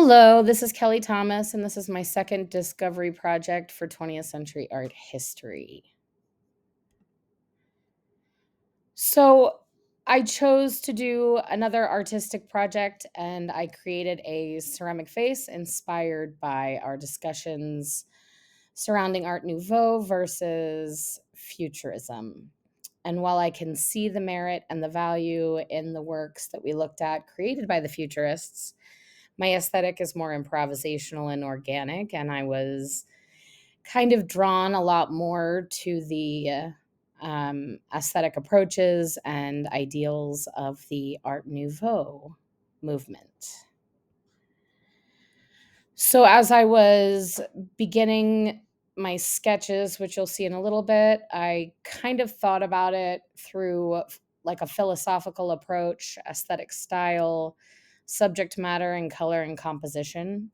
Hello, this is Kelly Thomas, and this is my second discovery project for 20th century art history. So, I chose to do another artistic project, and I created a ceramic vase inspired by our discussions surrounding Art Nouveau versus Futurism. And while I can see the merit and the value in the works that we looked at created by the Futurists, my aesthetic is more improvisational and organic, and I was kind of drawn a lot more to the aesthetic approaches and ideals of the Art Nouveau movement. So, as I was beginning my sketches, which you'll see in a little bit, I kind of thought about it through like a philosophical approach, aesthetic style, subject matter, and color and composition.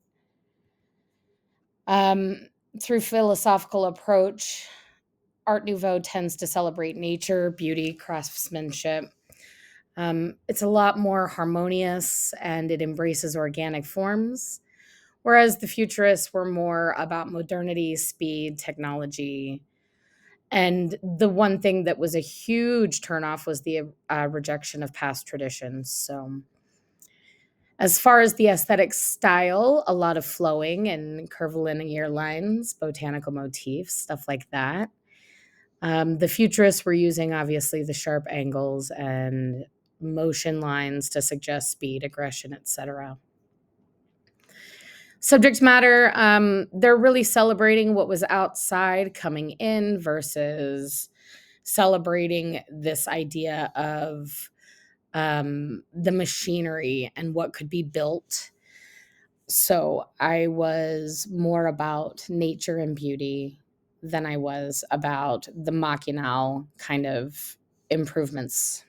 Um, Through philosophical approach, Art Nouveau tends to celebrate nature, beauty, craftsmanship. It's a lot more harmonious and it embraces organic forms, whereas the Futurists were more about modernity, speed, technology. And the one thing that was a huge turnoff was the rejection of past traditions. So, as far as the aesthetic style, a lot of flowing and curvilinear lines, botanical motifs, stuff like that. The futurists were using obviously the sharp angles and motion lines to suggest speed, aggression, etc. Subject matter, they're really celebrating what was outside coming in versus celebrating this idea of the machinery and what could be built. So I was more about nature and beauty than I was about the machinal kind of improvements.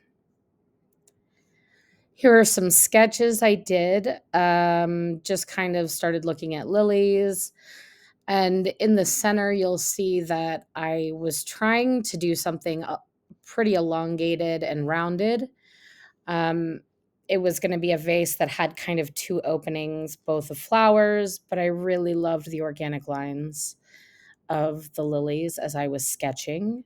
Here are some sketches I did. Just kind of started looking at lilies. And in the center, you'll see that I was trying to do something pretty elongated and rounded. Um, it was going to be a vase that had kind of two openings, both of flowers, but I really loved the organic lines of the lilies as I was sketching.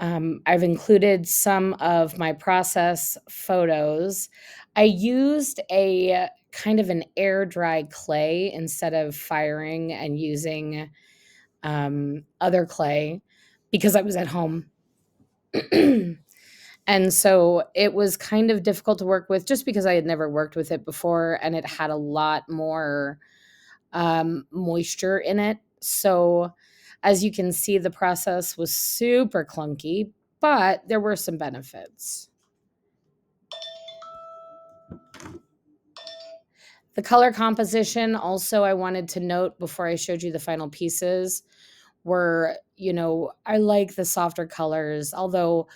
I've included some of my process photos. I used a kind of an air dry clay instead of firing and using other clay because I was at home. And so it was kind of difficult to work with just because I had never worked with it before and it had a lot more moisture in it. So as you can see, the process was super clunky, but there were some benefits. The color composition, also, I wanted to note before I showed you the final pieces, were, I like the softer colors, although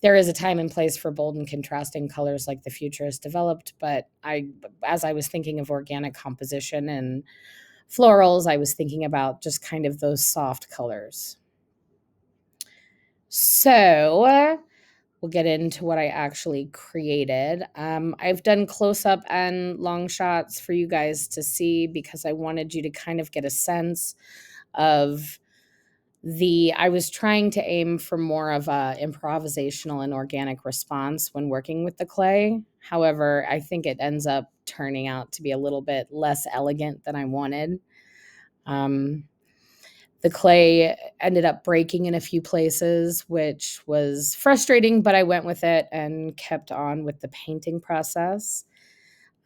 there is a time and place for bold and contrasting colors like the Futurist developed. But as I was thinking of organic composition and florals, I was thinking about just kind of those soft colors. So we'll get into what I actually created. I've done close up and long shots for you guys to see because I wanted you to kind of get a sense of I was trying to aim for more of a improvisational and organic response when working with the clay. However, I think it ends up turning out to be a little bit less elegant than I wanted. Um, the clay ended up breaking in a few places, which was frustrating, but I went with it and kept on with the painting process.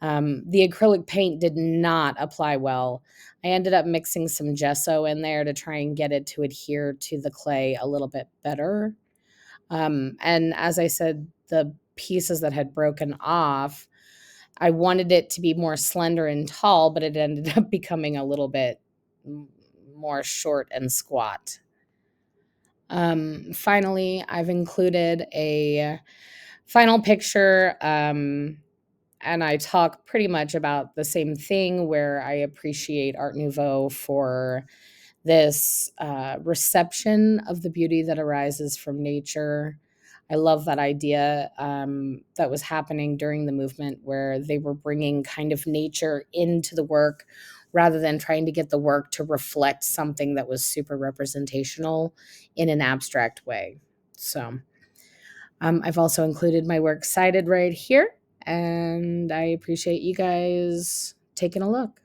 The acrylic paint did not apply well. I ended up mixing some gesso in there to try and get it to adhere to the clay a little bit better. And as I said, the pieces that had broken off, I wanted it to be more slender and tall, but it ended up becoming a little bit more short and squat. Finally, I've included a final picture, and I talk pretty much about the same thing where I appreciate Art Nouveau for this reception of the beauty that arises from nature. I love that idea that was happening during the movement where they were bringing kind of nature into the work rather than trying to get the work to reflect something that was super representational in an abstract way. So I've also included my works cited right here, and I appreciate you guys taking a look.